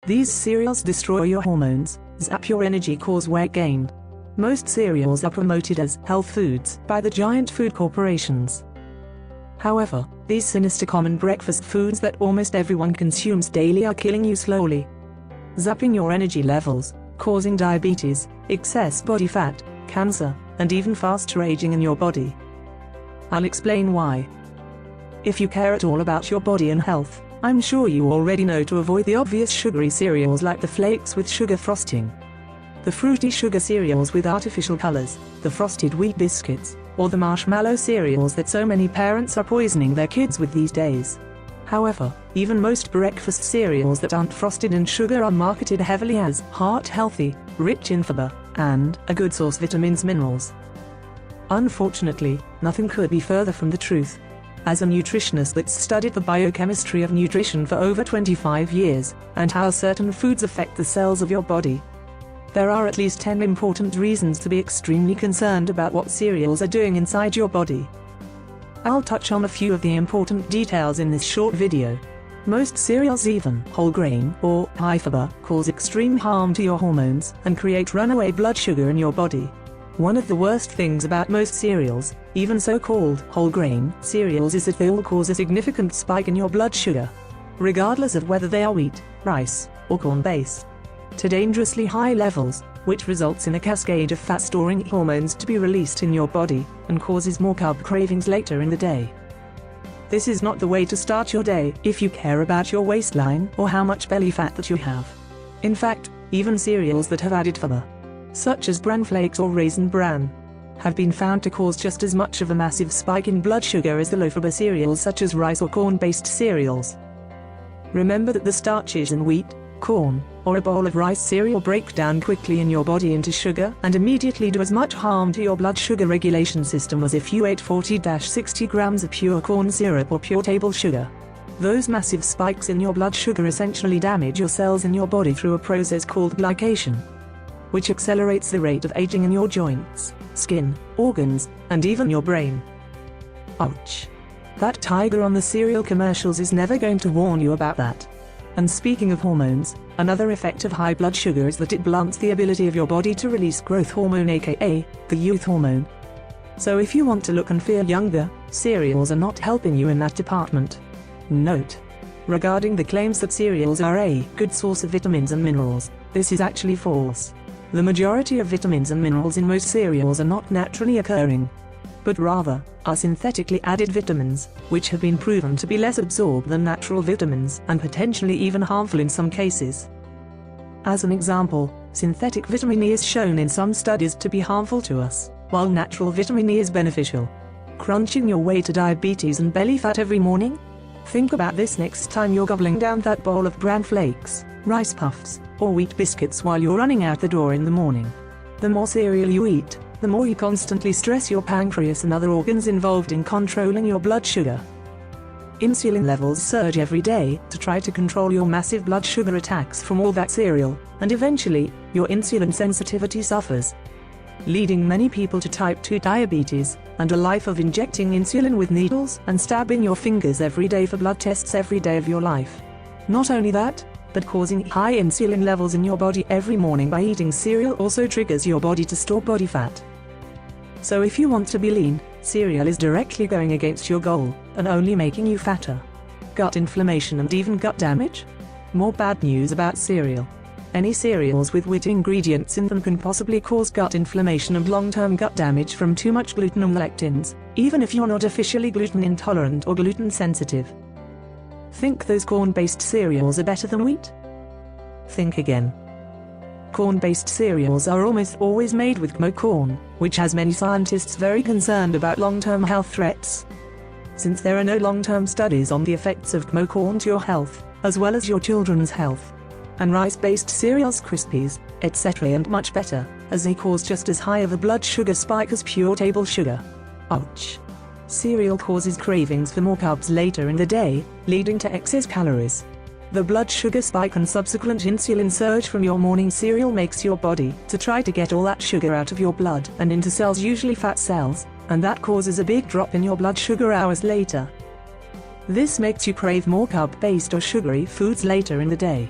These cereals destroy your hormones, zap your energy, cause weight gain. Most cereals are promoted as health foods by the giant food corporations. However, these sinister common breakfast foods that almost everyone consumes daily are killing you slowly, zapping your energy levels, causing diabetes, excess body fat, cancer, and even faster aging in your body. I'll explain why. If you care at all about your body and health, I'm sure you already know to avoid the obvious sugary cereals like the flakes with sugar frosting, the fruity sugar cereals with artificial colors, the frosted wheat biscuits, or the marshmallow cereals that so many parents are poisoning their kids with these days. However, even most breakfast cereals that aren't frosted in sugar are marketed heavily as heart-healthy, rich in fiber, and a good source of vitamins and minerals. Unfortunately, nothing could be further from the truth. As a nutritionist that's studied the biochemistry of nutrition for over 25 years, and how certain foods affect the cells of your body, there are at least 10 important reasons to be extremely concerned about what cereals are doing inside your body. I'll touch on a few of the important details in this short video. Most cereals, even whole grain or high fiber, cause extreme harm to your hormones and create runaway blood sugar in your body. One of the worst things about most cereals, even so-called whole grain cereals, is that they all cause a significant spike in your blood sugar, regardless of whether they are wheat, rice, or corn-based, to dangerously high levels, which results in a cascade of fat-storing hormones to be released in your body, and causes more carb cravings later in the day. This is not the way to start your day if you care about your waistline or how much belly fat that you have. In fact, even cereals that have added fiber, such as Bran Flakes or Raisin Bran, have been found to cause just as much of a massive spike in blood sugar as the low-fiber cereals such as rice or corn-based cereals. Remember that the starches in wheat, corn, or a bowl of rice cereal break down quickly in your body into sugar and immediately do as much harm to your blood sugar regulation system as if you ate 40-60 grams of pure corn syrup or pure table sugar. Those massive spikes in your blood sugar essentially damage your cells in your body through a process called glycation, which accelerates the rate of aging in your joints, skin, organs, and even your brain. Ouch. That tiger on the cereal commercials is never going to warn you about that. And speaking of hormones, another effect of high blood sugar is that it blunts the ability of your body to release growth hormone, aka the youth hormone. So if you want to look and feel younger, cereals are not helping you in that department. Note: regarding the claims that cereals are a good source of vitamins and minerals, this is actually false. The majority of vitamins and minerals in most cereals are not naturally occurring, but rather are synthetically added vitamins, which have been proven to be less absorbed than natural vitamins and potentially even harmful in some cases. As an example, synthetic vitamin E is shown in some studies to be harmful to us, while natural vitamin E is beneficial. Crunching your way to diabetes and belly fat every morning? Think about this next time you're gobbling down that bowl of Bran Flakes, Rice Puffs, or wheat biscuits while you're running out the door in the morning. The more cereal you eat, the more you constantly stress your pancreas and other organs involved in controlling your blood sugar. Insulin levels surge every day to try to control your massive blood sugar attacks from all that cereal, and eventually, your insulin sensitivity suffers, leading many people to type 2 diabetes, and a life of injecting insulin with needles and stabbing your fingers every day for blood tests every day of your life. Not only that, but causing high insulin levels in your body every morning by eating cereal also triggers your body to store body fat. So if you want to be lean, cereal is directly going against your goal, and only making you fatter. Gut inflammation and even gut damage? More bad news about cereal. Any cereals with wheat ingredients in them can possibly cause gut inflammation and long-term gut damage from too much gluten and lectins, even if you're not officially gluten intolerant or gluten sensitive. Think those corn-based cereals are better than wheat? Think again. Corn-based cereals are almost always made with GMO corn, which has many scientists very concerned about long-term health threats. Since there are no long-term studies on the effects of GMO corn to your health, as well as your children's health. And rice-based cereals, Krispies, etc. and much better, as they cause just as high of a blood sugar spike as pure table sugar. Ouch. Cereal causes cravings for more carbs later in the day, leading to excess calories. The blood sugar spike and subsequent insulin surge from your morning cereal makes your body to try to get all that sugar out of your blood and into cells, usually fat cells, and that causes a big drop in your blood sugar hours later. This makes you crave more carb-based or sugary foods later in the day.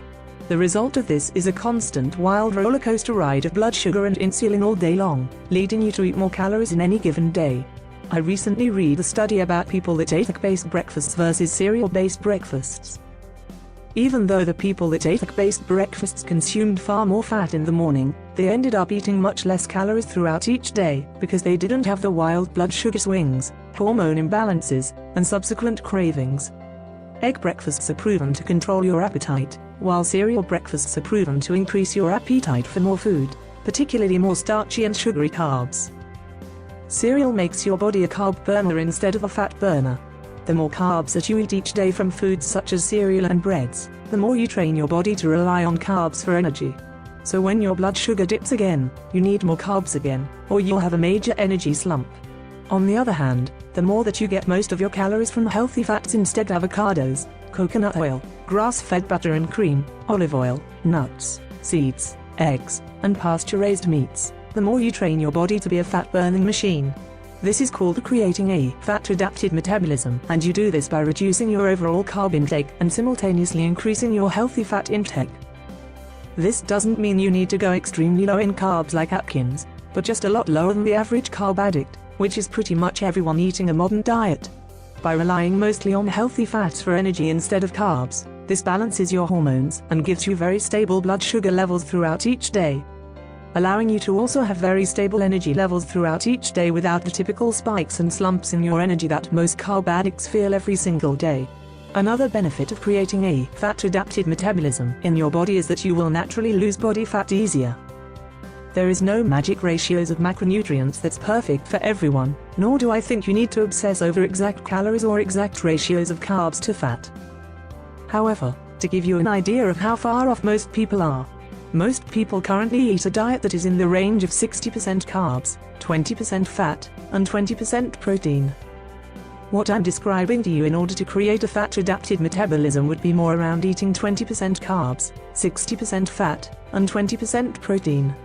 The result of this is a constant wild roller coaster ride of blood sugar and insulin all day long, leading you to eat more calories in any given day. I recently read a study about people that ate egg-based breakfasts versus cereal-based breakfasts. Even though the people that ate egg-based breakfasts consumed far more fat in the morning, they ended up eating much less calories throughout each day because they didn't have the wild blood sugar swings, hormone imbalances, and subsequent cravings. Egg breakfasts are proven to control your appetite, while cereal breakfasts are proven to increase your appetite for more food, particularly more starchy and sugary carbs. Cereal makes your body a carb burner instead of a fat burner. The more carbs that you eat each day from foods such as cereal and breads, the more you train your body to rely on carbs for energy. So when your blood sugar dips again, you need more carbs again, or you'll have a major energy slump. On the other hand, the more that you get most of your calories from healthy fats instead of avocados, coconut oil, grass-fed butter and cream, olive oil, nuts, seeds, eggs, and pasture-raised meats, the more you train your body to be a fat-burning machine. This is called creating a fat-adapted metabolism, and you do this by reducing your overall carb intake and simultaneously increasing your healthy fat intake. This doesn't mean you need to go extremely low in carbs like Atkins, but just a lot lower than the average carb addict, which is pretty much everyone eating a modern diet. By relying mostly on healthy fats for energy instead of carbs, this balances your hormones and gives you very stable blood sugar levels throughout each day, allowing you to also have very stable energy levels throughout each day without the typical spikes and slumps in your energy that most carb addicts feel every single day. Another benefit of creating a fat-adapted metabolism in your body is that you will naturally lose body fat easier. There is no magic ratios of macronutrients that's perfect for everyone, nor do I think you need to obsess over exact calories or exact ratios of carbs to fat. However, to give you an idea of how far off most people are, most people currently eat a diet that is in the range of 60% carbs, 20% fat, and 20% protein. What I'm describing to you in order to create a fat-adapted metabolism would be more around eating 20% carbs, 60% fat, and 20% protein.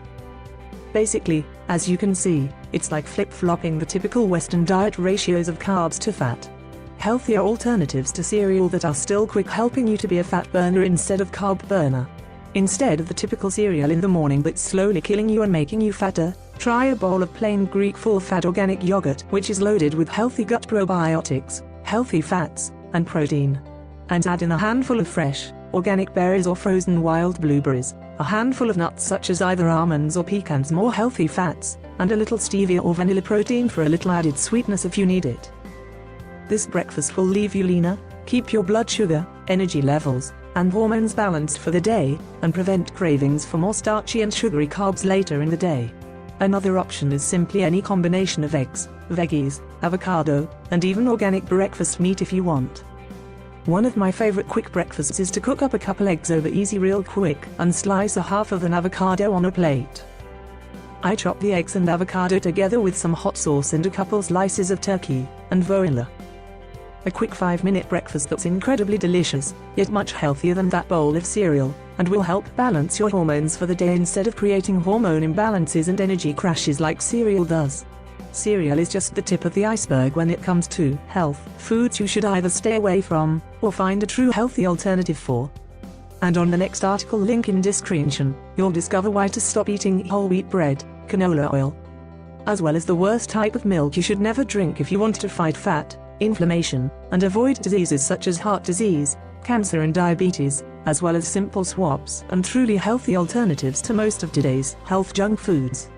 Basically, as you can see, it's like flip-flopping the typical Western diet ratios of carbs to fat. Healthier alternatives to cereal that are still quick, helping you to be a fat burner instead of carb burner. Instead of the typical cereal in the morning that's slowly killing you and making you fatter, try a bowl of plain Greek full-fat organic yogurt, which is loaded with healthy gut probiotics, healthy fats, and protein. And add in a handful of fresh, organic berries or frozen wild blueberries, a handful of nuts such as either almonds or pecans, more healthy fats, and a little stevia or vanilla protein for a little added sweetness if you need it. This breakfast will leave you leaner, keep your blood sugar, energy levels, and hormones balanced for the day, and prevent cravings for more starchy and sugary carbs later in the day. Another option is simply any combination of eggs, veggies, avocado, and even organic breakfast meat if you want. One of my favorite quick breakfasts is to cook up a couple eggs over easy real quick and slice a half of an avocado on a plate. I chop the eggs and avocado together with some hot sauce and a couple slices of turkey, and voila! A quick 5-minute breakfast that's incredibly delicious, yet much healthier than that bowl of cereal, and will help balance your hormones for the day instead of creating hormone imbalances and energy crashes like cereal does. Cereal is just the tip of the iceberg when it comes to health foods you should either stay away from, or find a true healthy alternative for. And on the next article link in description, you'll discover why to stop eating whole wheat bread, canola oil, as well as the worst type of milk you should never drink if you want to fight fat, inflammation, and avoid diseases such as heart disease, cancer and diabetes, as well as simple swaps and truly healthy alternatives to most of today's health junk foods.